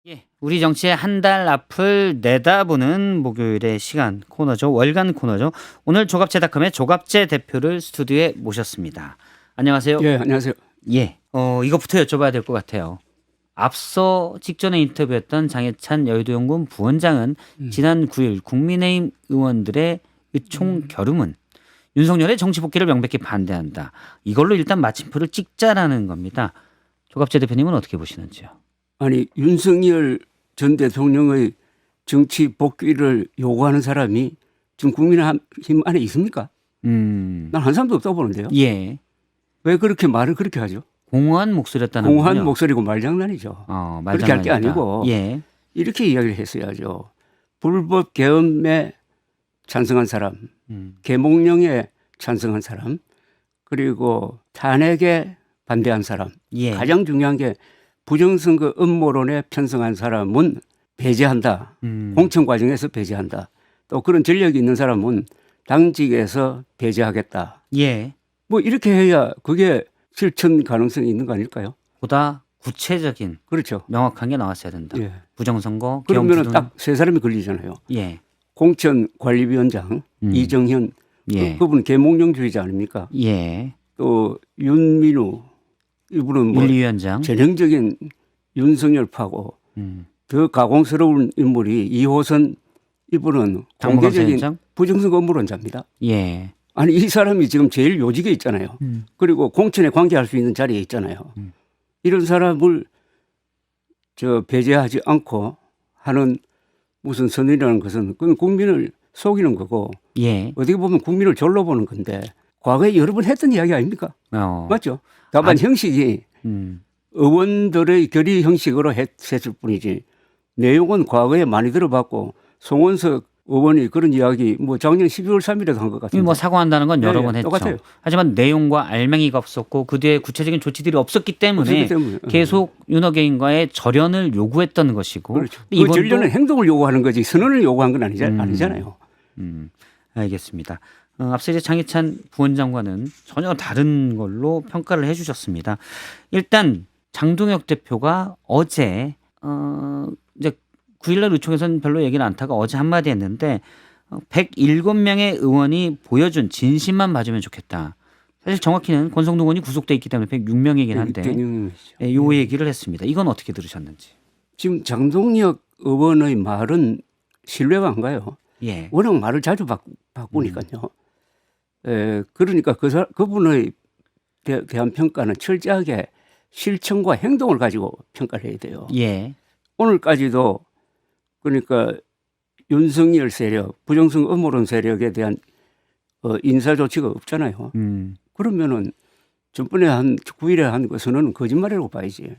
예, 우리 정치의 한 달 앞을 내다보는 목요일의 시간 코너죠. 월간 코너죠. 오늘 조갑제닷컴의 조갑제 대표를 스튜디오에 모셨습니다. 안녕하세요. 예, 안녕하세요. 예, 이것부터 여쭤봐야 될 것 같아요. 앞서 직전에 인터뷰했던 장해찬 여의도연구원 부원장은 지난 9일 국민의힘 의원들의 총 결음은 윤석열의 정치 복귀를 명백히 반대한다. 이걸로 일단 마침표를 찍자라는 겁니다. 조갑제 대표님은 어떻게 보시는지요? 아니, 윤석열 전 대통령의 정치 복귀를 요구하는 사람이 지금 국민의힘 안에 있습니까? 난 한 사람도 없다고 보는데요. 예. 왜 그렇게 말을 그렇게 하죠? 공허한 목소리였다는 공허한 거군요. 목소리고 말장난이죠. 그렇게 할 게 아니고 예. 이렇게 이야기를 했어야죠. 불법 계엄에 찬성한 사람, 계몽령에 찬성한 사람, 그리고 탄핵에 반대한 사람. 예. 가장 중요한 게 부정선거 음모론에 편성한 사람은 배제한다. 공천 과정에서 배제한다. 또 그런 전력이 있는 사람은 당직에서 배제하겠다. 예. 뭐 이렇게 해야 그게 실천 가능성이 있는 거 아닐까요? 보다 구체적인 그렇죠. 명확한 게 나왔어야 된다. 예. 부정선거, 그러면 계엄 딱 세 사람이 걸리잖아요. 예. 공천관리위원장 이정현 예. 그분 계몽령주의자 아닙니까? 예. 또 윤민우 이분은 뭐 윤리위원장. 전형적인 윤석열파고 더 가공스러운 인물이 이호선 이분은 공개적인 당무감사위원장? 부정선거 업무론자입니다. 예. 아니 이 사람이 지금 제일 요직에 있잖아요. 그리고 공천에 관계할 수 있는 자리에 있잖아요. 이런 사람을 배제하지 않고 하는 무슨 선언이라는 것은 그건 국민을 속이는 거고 예. 어떻게 보면 국민을 졸로 보는 건데 과거에 여러 번 했던 이야기 아닙니까? 맞죠? 다만 형식이 의원들의 결의 형식으로 했을 뿐이지 내용은 과거에 많이 들어봤고 송원석 의원이 그런 이야기 뭐 작년 12월 3일에도 한 것 같은데 뭐 사과한다는 건 여러 번 했죠. 똑같아요. 하지만 내용과 알맹이가 없었고 그 뒤에 구체적인 조치들이 없었기 때문에 계속 윤호개인과의 절연을 요구했던 것이고. 그렇죠. 그 절연은 행동을 요구하는 거지 선언을 요구한 건 아니잖아요. 알겠습니다. 앞서 이제 장해찬 부원장과는 전혀 다른 걸로 평가를 해주셨습니다. 일단 장동혁 대표가 어제 이제 9일날 의총에서는 별로 얘기는 않다가 어제 한마디 했는데 107명의 의원이 보여준 진심만 봐주면 좋겠다. 사실 정확히는 권성동 의원이 구속돼 있기 때문에 106명이긴 한데 이 얘기를 했습니다. 이건 어떻게 들으셨는지. 지금 장동혁 의원의 말은 신뢰가 안 가요. 예. 워낙 말을 자주 바꾸니까요. 그러니까 그분의 대한 평가는 철저하게 실천과 행동을 가지고 평가를 해야 돼요. 예. 오늘까지도 그러니까 윤석열 세력, 부정선거 음모론 세력에 대한 인사 조치가 없잖아요. 그러면은 전번에 9일에 한 것은 거짓말이라고 봐야지.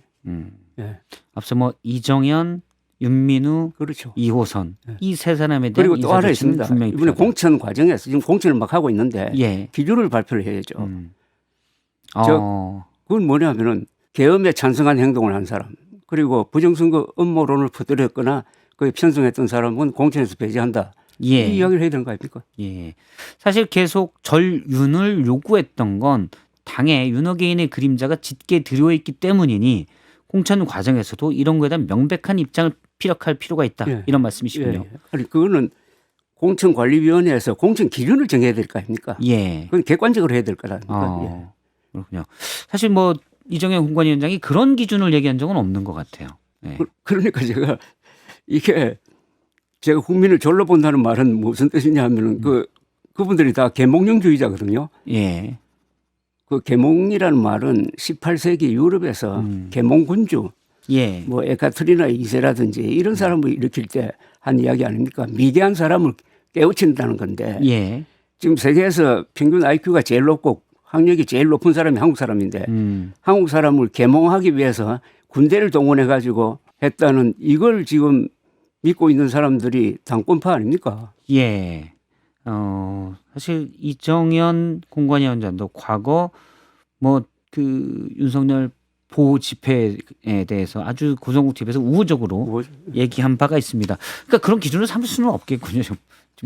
예. 앞서 뭐 이정현, 윤민우, 그렇죠. 이호선 이 세 사람에 대한 그리고 또 하나 있습니다. 분명히 이번에 공천 과정에서 지금 공천을 막 하고 있는데 예. 기준을 발표를 해야죠. 어. 그건 뭐냐면은 계엄에 찬성한 행동을 한 사람 그리고 부정선거 음모론을 퍼뜨렸거나 거기에 편성했던 사람은 공천에서 배제한다. 예. 이 이야기를 해야 되는 거 아닙니까? 예. 사실 계속 절윤을 요구했던 건 당에 윤호개인의 그림자가 짙게 들어있기 때문이니 공천 과정에서도 이런 거에 대한 명백한 입장을 피력할 필요가 있다. 예. 이런 말씀이시군요. 예. 아니 그거는 공천관리위원회에서 공천 기준을 정해야 될 거 아닙니까? 예. 그건 객관적으로 해야 될 거라니까. 예. 그렇군요. 사실 뭐 이정현 공관위원장이 그런 기준을 얘기한 적은 없는 것 같아요. 예. 그러니까 제가 국민을 졸로 본다는 말은 무슨 뜻이냐 하면은 그분들이 다 계몽령주의자거든요. 예. 그 계몽이라는 말은 18세기 유럽에서 계몽군주, 예. 뭐 에카트리나 2세라든지 이런 사람을 일으킬 때 한 이야기 아닙니까? 미개한 사람을 깨우친다는 건데 예. 지금 세계에서 평균 IQ가 제일 높고 학력이 제일 높은 사람이 한국 사람인데 한국 사람을 계몽하기 위해서 군대를 동원해 가지고 했다는 이걸 지금 믿고 있는 사람들이 당권파 아닙니까? 예. 사실 이정현 공관위원장도 과거 뭐 그 윤석열 보호 집회에 대해서 아주 고성국 TV에서 우호적으로 얘기한 바가 있습니다. 그러니까 그런 기준을 삼을 수는 없겠군요. 지금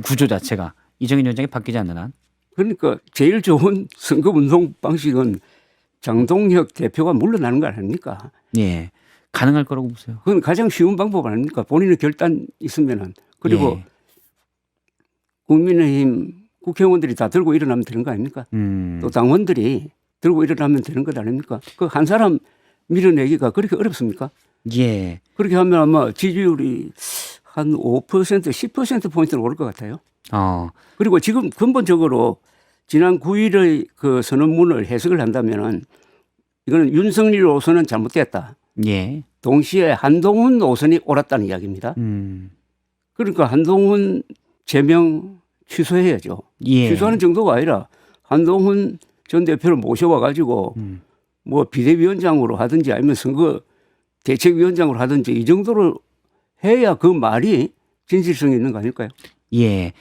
구조 자체가 이정현 위원장이 바뀌지 않는 한. 그러니까 제일 좋은 선거 운동 방식은 장동혁 대표가 물러나는 거 아닙니까? 예. 가능할 거라고 보세요. 그건 가장 쉬운 방법 아닙니까? 본인의 결단 있으면은. 그리고 예. 국민의힘 국회의원들이 다 들고 일어나면 되는 거 아닙니까? 또 당원들이 들고 일어나면 되는 것 아닙니까? 그 한 사람 밀어내기가 그렇게 어렵습니까? 예. 그렇게 하면 아마 지지율이 한 5%, 10%포인트는 오를 것 같아요. 그리고 지금 근본적으로 지난 9일의 그 선언문을 해석을 한다면은 이거는 윤석열 노선은 잘못됐다. 예. 동시에 한동훈 노선이 옳았다는 이야기입니다. 그러니까 한동훈 제명 취소해야죠. 예. 취소하는 정도가 아니라 한동훈 전 대표를 모셔와 가지고 뭐 비대위원장으로 하든지 아니면 선거 대책위원장으로 하든지 이 정도로 해야 그 말이 진실성이 있는 거 아닐까요? 예.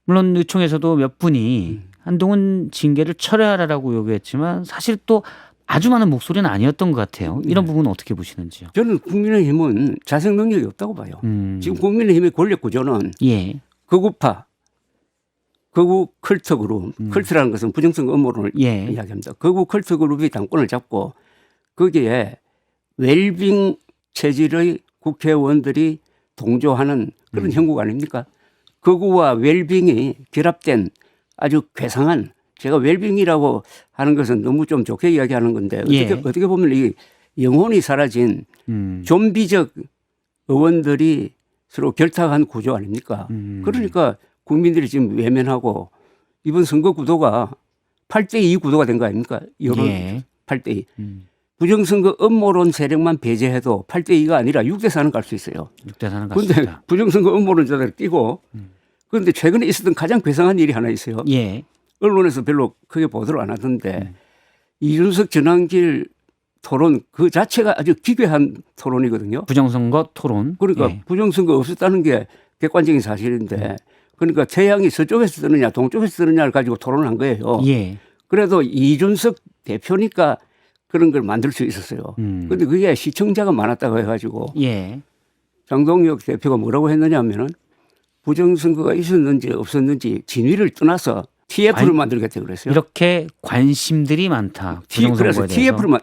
물론 의총에서도 몇 분이 한동훈 징계를 철회하라라고 요구했지만 사실 또 아주 많은 목소리는 아니었던 것 같아요. 이런 부분은 어떻게 보시는지요? 저는 국민의힘은 자생 능력이 없다고 봐요. 지금 국민의힘의 권력 구조는 예. 극우파, 극우 컬트 그룹, 컬트라는 것은 부정선거 음모론을 예. 이야기합니다. 극우 컬트 그룹이 당권을 잡고 거기에 웰빙 체질의 국회의원들이 동조하는 그런 형국 아닙니까? 극우와 웰빙이 결합된 아주 괴상한, 제가 웰빙이라고 하는 것은 너무 좀 좋게 이야기하는 건데 예. 어떻게 보면 이 영혼이 사라진 좀비적 의원들이 서로 결탁한 구조 아닙니까? 그러니까 국민들이 지금 외면하고 이번 선거 구도가 8대2 구도가 된 거 아닙니까? 여론 예. 8대2. 부정선거 음모론 세력만 배제해도 8대2가 아니라 6대4는 갈 수 있어요. 6대4는 그런데 같습니다. 부정선거 음모론자들 끼고 그런데 최근에 있었던 가장 괴상한 일이 하나 있어요. 예. 언론에서 별로 크게 보도를 안 하던데 이준석 전환길 토론 그 자체가 아주 기괴한 토론이거든요. 부정선거 토론. 그러니까 예. 부정선거 없었다는 게 객관적인 사실인데 그러니까 태양이 서쪽에서 뜨느냐 동쪽에서 뜨느냐를 가지고 토론을 한 거예요. 예. 그래도 이준석 대표니까 그런 걸 만들 수 있었어요. 그런데 그게 시청자가 많았다고 해가지고 예. 장동혁 대표가 뭐라고 했느냐 하면은 부정선거가 있었는지 없었는지 진위를 떠나서 TF를 만들겠다 그랬어요. 이렇게 관심들이 많다. 그래서 부정선거에 대해서. TF를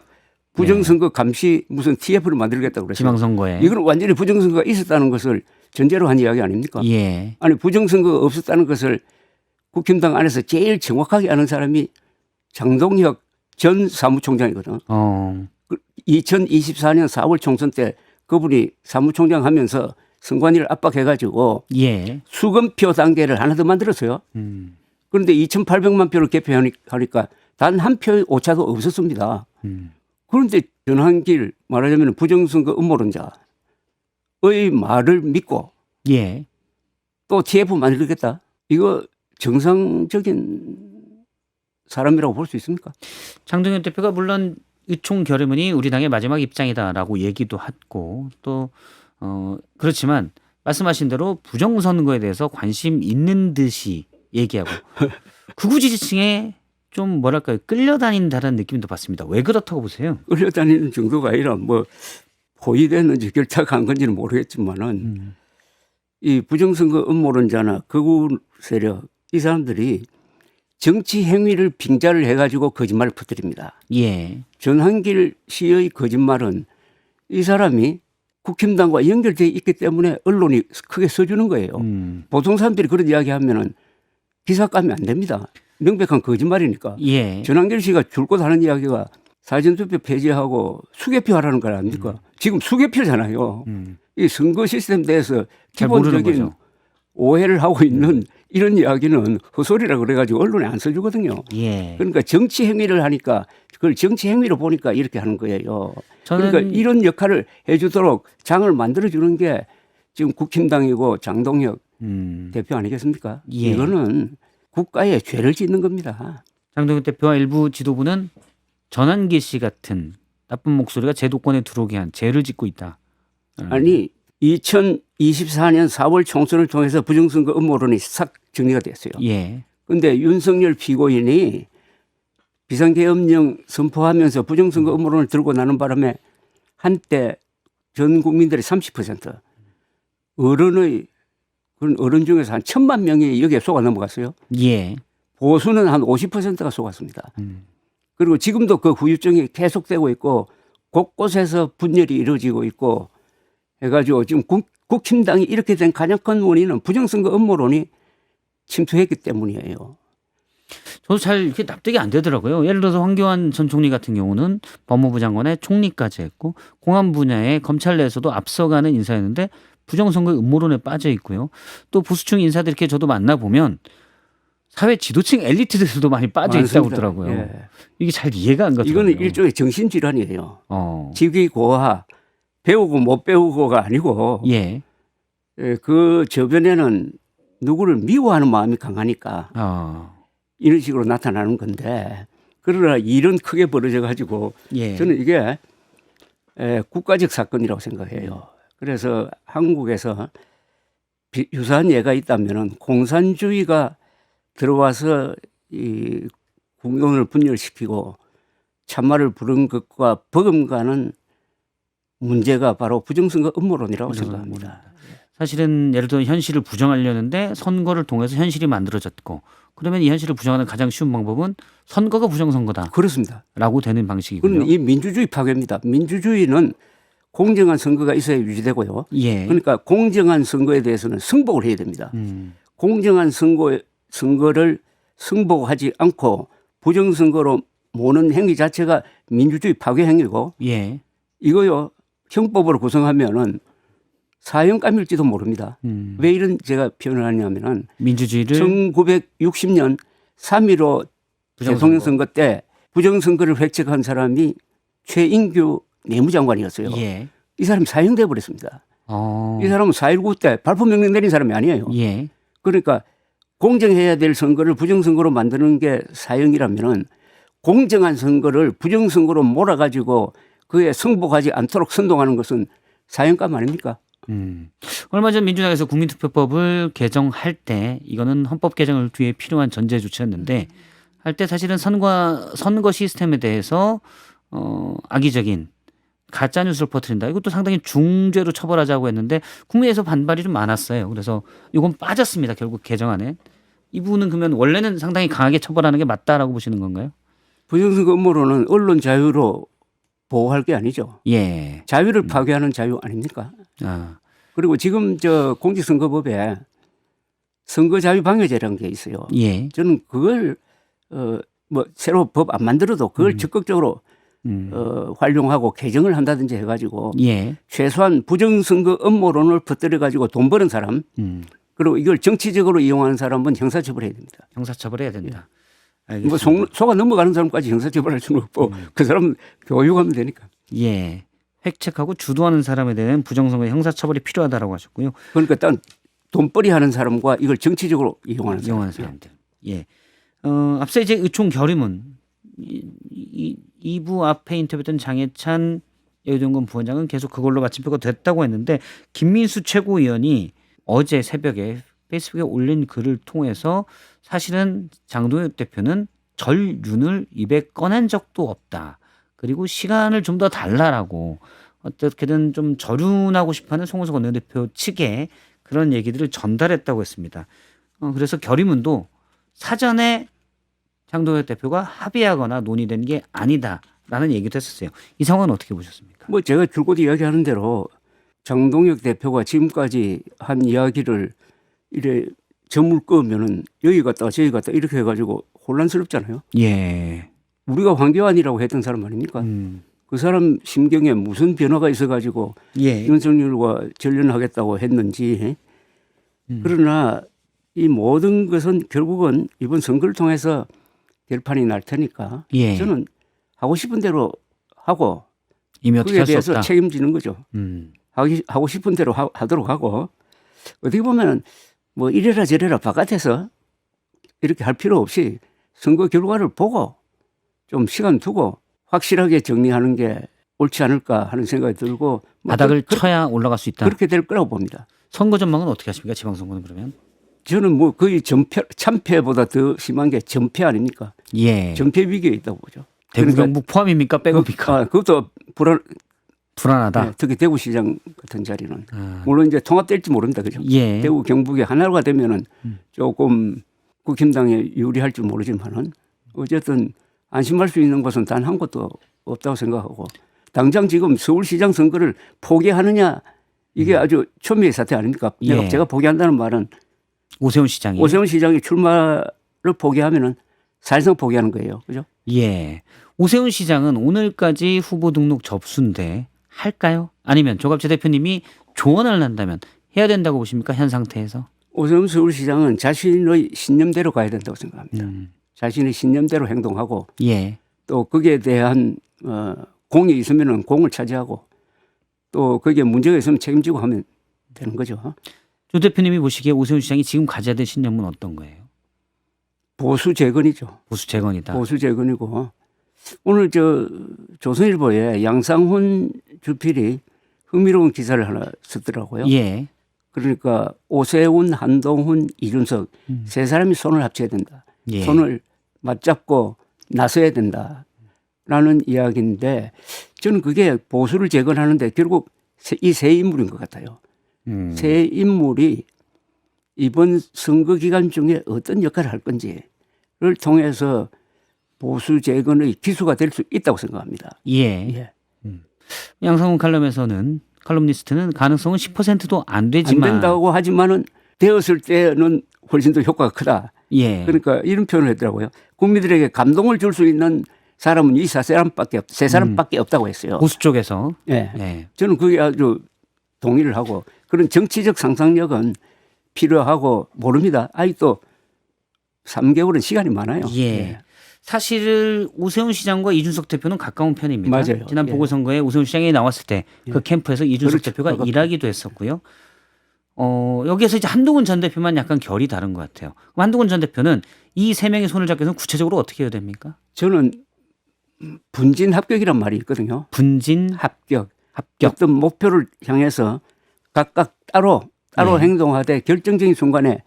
부정선거 감시 무슨 TF를 만들겠다고 그랬어요. 지방선거에. 이건 완전히 부정선거가 있었다는 것을 전제로 한 이야기 아닙니까? 예. 아니 부정선거가 없었다는 것을 국힘당 안에서 제일 정확하게 아는 사람이 장동혁 전 사무총장이거든. 2024년 4월 총선 때 그분이 사무총장 하면서 선관위를 압박해가지고 예. 수검표 단계를 하나 더 만들었어요. 그런데 2,800만 표를 개표하니까 단 한 표의 오차도 없었습니다. 그런데 전환길 말하자면 부정선거 음모론자의 말을 믿고 예. 또 TF 만들겠다. 이거 정상적인 사람이라고 볼 수 있습니까? 장동현 대표가 물론 의총 결의문이 우리 당의 마지막 입장이다라고 얘기도 했고 또 그렇지만 말씀하신 대로 부정선거에 대해서 관심 있는 듯이 얘기하고 극우 지지층에 좀 뭐랄까요 끌려다닌다는 느낌도 받습니다. 왜 그렇다고 보세요? 끌려다니는 정도가 아니라 뭐 포위됐는지 결탁한 건지는 모르겠지만은 이 부정선거 음모론자나 극우 세력 이 사람들이 정치 행위를 빙자를 해가지고 거짓말을 퍼뜨립니다. 예. 전환길 씨의 거짓말은 이 사람이 국힘당과 연결되어 있기 때문에 언론이 크게 써주는 거예요. 보통 사람들이 그런 이야기하면은 기사 까면 안 됩니다. 명백한 거짓말이니까. 예. 전환길 씨가 줄곧 하는 이야기가 사전투표 폐지하고 수개표 하라는 거 아닙니까? 지금 수개표잖아요. 이 선거 시스템에 대해서 기본적인 오해를 하고 있는 이런 이야기는 헛소리라 그래가지고 언론에 안 써주거든요. 예. 그러니까 정치 행위를 하니까 그걸 정치 행위로 보니까 이렇게 하는 거예요. 그러니까 이런 역할을 해주도록 장을 만들어주는 게 지금 국힘당이고 장동혁 대표 아니겠습니까? 예. 이거는 국가에 죄를 짓는 겁니다. 장동혁 대표와 일부 지도부는 전환길 씨 같은 나쁜 목소리가 제도권에 들어오게 한 죄를 짓고 있다. 아니 2024년 4월 총선을 통해서 부정선거 음모론이 싹 정리가 됐어요. 예. 그런데 윤석열 피고인이 비상계엄령 선포하면서 부정선거 음모론을 들고 나는 바람에 한때 전 국민들이 30% 어른의 그런 어른 중에서 한 1,000만 명이 여기에 속아 넘어갔어요. 예. 보수는 한 50%가 속았습니다. 그리고 지금도 그 후유증이 계속되고 있고 곳곳에서 분열이 이루어지고 있고 해가지고 지금 국힘당이 이렇게 된 가장 큰 원인은 부정선거 음모론이 침투했기 때문이에요. 저도 잘 이렇게 납득이 안 되더라고요. 예를 들어서 황교안 전 총리 같은 경우는 법무부 장관의 총리까지 했고 공안 분야에 검찰 내에서도 앞서가는 인사였는데 부정선거 음모론에 빠져 있고요. 또 보수층 인사들 이렇게 저도 만나보면 사회 지도층 엘리트들도 많이 빠져 있다고 그러더라고요. 예. 이게 잘 이해가 안 가더라고요. 이거는 일종의 정신질환이에요. 직위고하 배우고 못 배우고가 아니고 예. 그 저변에는 누구를 미워하는 마음이 강하니까 이런 식으로 나타나는 건데 그러나 일은 크게 벌어져 가지고 예. 저는 이게 국가적 사건이라고 생각해요. 그래서 한국에서 유사한 예가 있다면은 공산주의가 들어와서 이 국론을 분열시키고 찬말을 부른 것과 버금가는 문제가 바로 부정선거 음모론이라고 생각합니다. 사실은 예를 들어 현실을 부정하려는데 선거를 통해서 현실이 만들어졌고 그러면 이 현실을 부정하는 가장 쉬운 방법은 선거가 부정선거다. 그렇습니다. 라고 되는 방식이고요. 그건 이 민주주의 파괴입니다. 민주주의는 공정한 선거가 있어야 유지되고요. 예. 그러니까 공정한 선거에 대해서는 승복을 해야 됩니다. 공정한 선거를 승복하지 않고 부정선거로 모는 행위 자체가 민주주의 파괴 행위고 예. 이거요 형법으로 구성하면은 사형감일지도 모릅니다. 왜 이런 제가 표현을 하냐면은 민주주의를 1960년 3.15 대통령 선거 때 부정선거를 획책한 사람이 최인규 내무장관이었어요. 예. 이 사람이 사형돼 버렸습니다. 이 사람은 4.19 때 발포 명령 내린 사람이 아니에요. 예. 그러니까 공정해야 될 선거를 부정선거로 만드는 게 사형이라면은 공정한 선거를 부정선거로 몰아가지고 그에 승복하지 않도록 선동하는 것은 사형감 아닙니까? 얼마 전 민주당에서 국민투표법을 개정할 때 이거는 헌법 개정을 뒤에 필요한 전제 조치였는데 할 때 사실은 선거 시스템에 대해서 악의적인 가짜 뉴스를 퍼뜨린다. 이것도 상당히 중죄로 처벌하자고 했는데 국민에서 반발이 좀 많았어요. 그래서 이건 빠졌습니다. 결국 개정안에. 이 부분은 그러면 원래는 상당히 강하게 처벌하는 게 맞다라고 보시는 건가요? 부정선거 음모론은 언론 자유로 보호할 게 아니죠. 예. 자유를 파괴하는 자유 아닙니까? 그리고 지금 저 공직선거법에 선거자유방해제라는 게 있어요. 예. 저는 그걸 뭐 새로 법 안 만들어도 그걸 적극적으로 활용하고 개정을 한다든지 해가지고 예. 최소한 부정선거 음모론을 퍼뜨려가지고 돈 버는 사람 그리고 이걸 정치적으로 이용하는 사람은 형사처벌해야 됩니다. 형사처벌해야 된다. 뭐 속아 넘어가는 사람까지 형사처벌할 수는 없고 그 사람은 교육하면 되니까. 예. 획책하고 주도하는 사람에 대한 부정선거 형사처벌이 필요하다라고 하셨고요. 그러니까 일단 돈벌이 하는 사람과 이걸 정치적으로 이용하는 사람들. 예. 앞서 이제 의총 결의문 2부 앞에 인터뷰했던 장해찬 여의도연구원 부원장은 계속 그걸로 마침표가 됐다고 했는데 김민수 최고위원이 어제 새벽에 페이스북에 올린 글을 통해서 사실은 장동혁 대표는 전륜을 입에 꺼낸 적도 없다. 그리고 시간을 좀 더 달라라고 어떻게든 좀 절윤하고 싶어하는 송은석 원내대표 측에 그런 얘기들을 전달했다고 했습니다. 그래서 결의문도 사전에 장동혁 대표가 합의하거나 논의된 게 아니다라는 얘기도 했었어요. 이 상황은 어떻게 보셨습니까? 뭐 제가 줄곧 이야기하는 대로 장동혁 대표가 지금까지 한 이야기를 이래 저물 끄면은 여기 갔다 저기 갔다 이렇게 해가지고 혼란스럽잖아요. 예. 우리가 황교안이라고 했던 사람 아닙니까? 그 사람 심경에 무슨 변화가 있어가지고 예. 윤석열과 전련하겠다고 했는지. 그러나 이 모든 것은 결국은 이번 선거를 통해서 결판이 날 테니까 예. 저는 하고 싶은 대로 하고 이미 어떻게 그에 할 수 대해서 없다. 책임지는 거죠. 하고 싶은 대로 하도록 하고 어떻게 보면 뭐 이래라 저래라 바깥에서 이렇게 할 필요 없이 선거 결과를 보고 좀 시간 두고 확실하게 정리하는 게 옳지 않을까 하는 생각이 들고 바닥을 쳐야 올라갈 수 있다. 그렇게 될 거라고 봅니다. 선거 전망은 어떻게 하십니까? 지방선거는 그러면? 저는 뭐 거의 참패보다 더 심한 게 전패 아닙니까? 예. 전패 위기에 있다고 보죠. 대구 경북 포함입니까? 빼고입니까? 그것도 불안하다. 네, 특히 대구시장 같은 자리는 물론 이제 통합될지 모릅니다, 그죠? 예. 대구 경북이 하나가 되면은 조금 국힘당에 유리할 줄 모르지만은 어쨌든 안심할 수 있는 것은 단 한 곳도 없다고 생각하고 당장 지금 서울시장 선거를 포기하느냐 이게 아주 초미의 사태 아닙니까? 예. 제가 포기한다는 말은 오세훈 시장이. 오세훈 시장이 출마를 포기하면은 사실상 포기하는 거예요. 그죠? 예. 오세훈 시장은 오늘까지 후보 등록 접수인데 할까요? 아니면 조갑재 대표님이 조언을 한다면 해야 된다고 보십니까? 현 상태에서? 오세훈 서울시장은 자신의 신념대로 가야 된다고 생각합니다. 자신의 신념대로 행동하고 예. 또 거기에 대한 공이 있으면은 공을 차지하고 또 거기에 문제가 있으면 책임지고 하면 되는 거죠. 조 대표님이 보시기에 오세훈 시장이 지금 가져야 될 신념은 어떤 거예요? 보수 재건이죠. 보수 재건이다. 보수 재건이고 오늘 조선일보에 양상훈 주필이 흥미로운 기사를 하나 썼더라고요. 예. 그러니까 오세훈, 한동훈, 이준석 세 사람이 손을 합쳐야 된다. 예. 손을 맞잡고 나서야 된다라는 이야기인데 저는 그게 보수를 재건하는데 결국 이 세 인물인 것 같아요. 세 인물이 이번 선거 기간 중에 어떤 역할을 할 건지를 통해서 보수 재건의 기수가 될 수 있다고 생각합니다. 예. 예. 양상훈 칼럼니스트는 가능성은 10%도 안 안 되지만 된다고 하지만은 되었을 때는 훨씬 더 효과가 크다. 예. 그러니까 이런 표현을 했더라고요. 국민들에게 감동을 줄 수 있는 사람은 이 세 사람밖에 없다고 했어요. 보수 쪽에서. 예. 예. 저는 그게 아주 동의를 하고 그런 정치적 상상력은 필요하고 모릅니다. 아직도 3개월은 시간이 많아요. 예. 사실 오세훈 시장과 이준석 대표는 가까운 편입니다. 맞아요. 지난 예. 보궐선거에 오세훈 시장이 나왔을 때 그 캠프에서 이준석 그렇죠. 대표가 가깝죠. 일하기도 했었고요. 여기에서 이제 한동훈 전 대표만 약간 결이 다른 것 같아요. 그럼 한동훈 전 대표는 이 세 명의 손을 잡기 위해서 구체적으로 어떻게 해야 됩니까? 저는 분진 합격이란 말이 있거든요. 분진 합격. 합격. 어떤 목표를 향해서 각각 따로 예. 행동하되 결정적인 순간에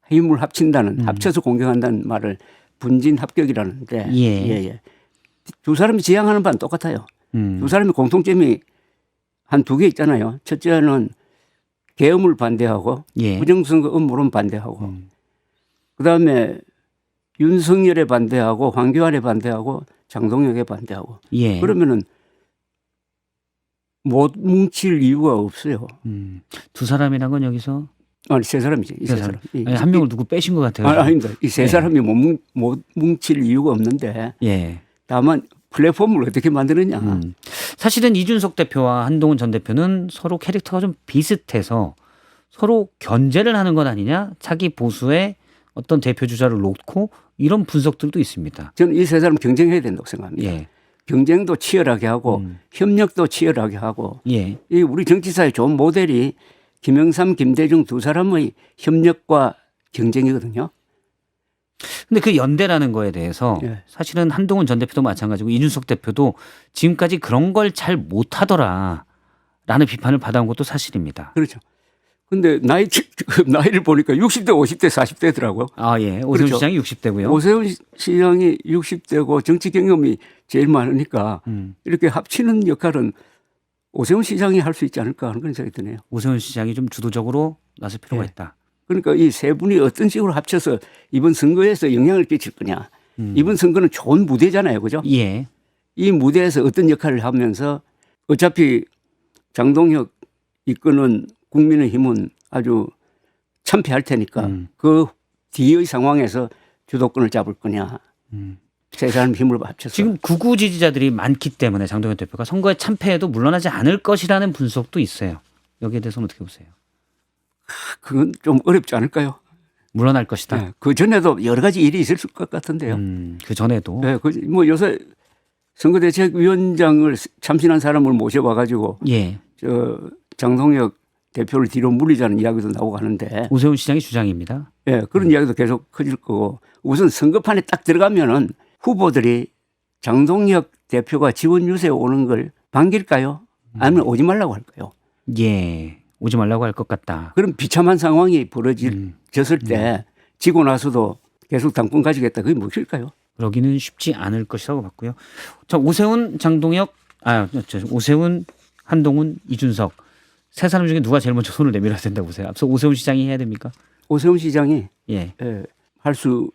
힘을 합친다는 합쳐서 공격한다는 말을 분진 합격이라는데 예. 두 사람이 지향하는 바는 똑같아요. 두 사람의 공통점이 한 두 개 있잖아요. 첫째는 계엄을 반대하고 예. 부정선거 음모론 반대하고 그다음에 윤석열에 반대하고 황교안에 반대하고 장동혁에 반대하고 예. 그러면은 못 뭉칠 이유가 없어요. 두 사람이란 건 여기서 아니 세 사람이지. 이 세 세 사람. 아니, 한 명을 누구 빼신 것 같아요. 아닙니다. 이 세 예. 사람이 못 뭉칠 이유가 없는데 예. 다만 플랫폼을 어떻게 만드느냐. 사실은 이준석 대표와 한동훈 전 대표는 서로 캐릭터가 좀 비슷해서 서로 견제를 하는 것 아니냐, 자기 보수의 어떤 대표 주자를 놓고 이런 분석들도 있습니다. 저는 이 세 사람 경쟁해야 된다고 생각합니다. 예. 경쟁도 치열하게 하고 협력도 치열하게 하고 예. 이 우리 정치사의 좋은 모델이 김영삼, 김대중 두 사람의 협력과 경쟁이거든요. 근데 그 연대라는 거에 대해서 예. 사실은 한동훈 전 대표도 마찬가지고 이준석 대표도 지금까지 그런 걸 잘 못하더라라는 비판을 받아온 것도 사실입니다. 그렇죠. 근데 나이를 보니까 60대, 50대, 40대더라고요. 아, 예. 오세훈 그렇죠. 시장이 60대고요. 오세훈 시장이 60대고 정치 경험이 제일 많으니까 이렇게 합치는 역할은 오세훈 시장이 할 수 있지 않을까 하는 그런 생각이 드네요. 오세훈 시장이 좀 주도적으로 나설 필요가 예. 있다. 그러니까 이 세 분이 어떤 식으로 합쳐서 이번 선거에서 영향을 끼칠 거냐. 이번 선거는 좋은 무대잖아요. 그죠? 예. 이 무대에서 어떤 역할을 하면서 어차피 장동혁 이끄는 국민의힘은 아주 참패할 테니까 그 뒤의 상황에서 주도권을 잡을 거냐. 세 사람 힘을 합쳐서. 지금 극우 지지자들이 많기 때문에 장동현 대표가 선거에 참패해도 물러나지 않을 것이라는 분석도 있어요. 여기에 대해서는 어떻게 보세요? 그건 좀 어렵지 않을까요? 물러날 것이다. 네, 그 전에도 여러 가지 일이 있을 것 같은데요. 그 전에도. 네, 뭐 요새 선거대책위원장을 참신한 사람을 모셔봐가지고 예. 장동혁 대표를 뒤로 물리자는 이야기도 나오고 하는데, 오세훈 시장의 주장입니다. 예, 그런 이야기도 계속 커질 거고, 우선 선거판에 딱 들어가면은 후보들이 장동혁 대표가 지원 유세에 오는 걸 반길까요? 아니면 오지 말라고 할까요? 예. 오지 말라고 할 것 같다. 그럼 비참한 상황이 벌어졌을 때 지고 나서도 계속 당권 가지겠다. 그게 무엇일까요? 그러기는 쉽지 않을 것이라고 봤고요. 자, 오세훈, 오세훈, 한동훈, 이준석 세 사람 중에 누가 제일 먼저 손을 내밀어야 된다고 보세요? 앞서 오세훈 시장이 해야 됩니까? 오세훈 시장이 예. 할 수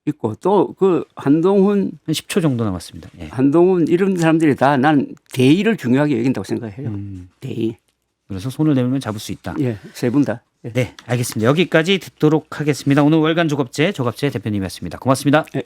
있고 또 그 한동훈 한 10초 정도 남았습니다. 예. 한동훈 이런 사람들이 다 난 대의를 중요하게 여긴다고 생각해요. 대의. 그래서 손을 내밀면 잡을 수 있다. 예, 세 분 다. 예. 네, 알겠습니다. 여기까지 듣도록 하겠습니다. 오늘 월간 조갑제 대표님이었습니다. 고맙습니다. 예.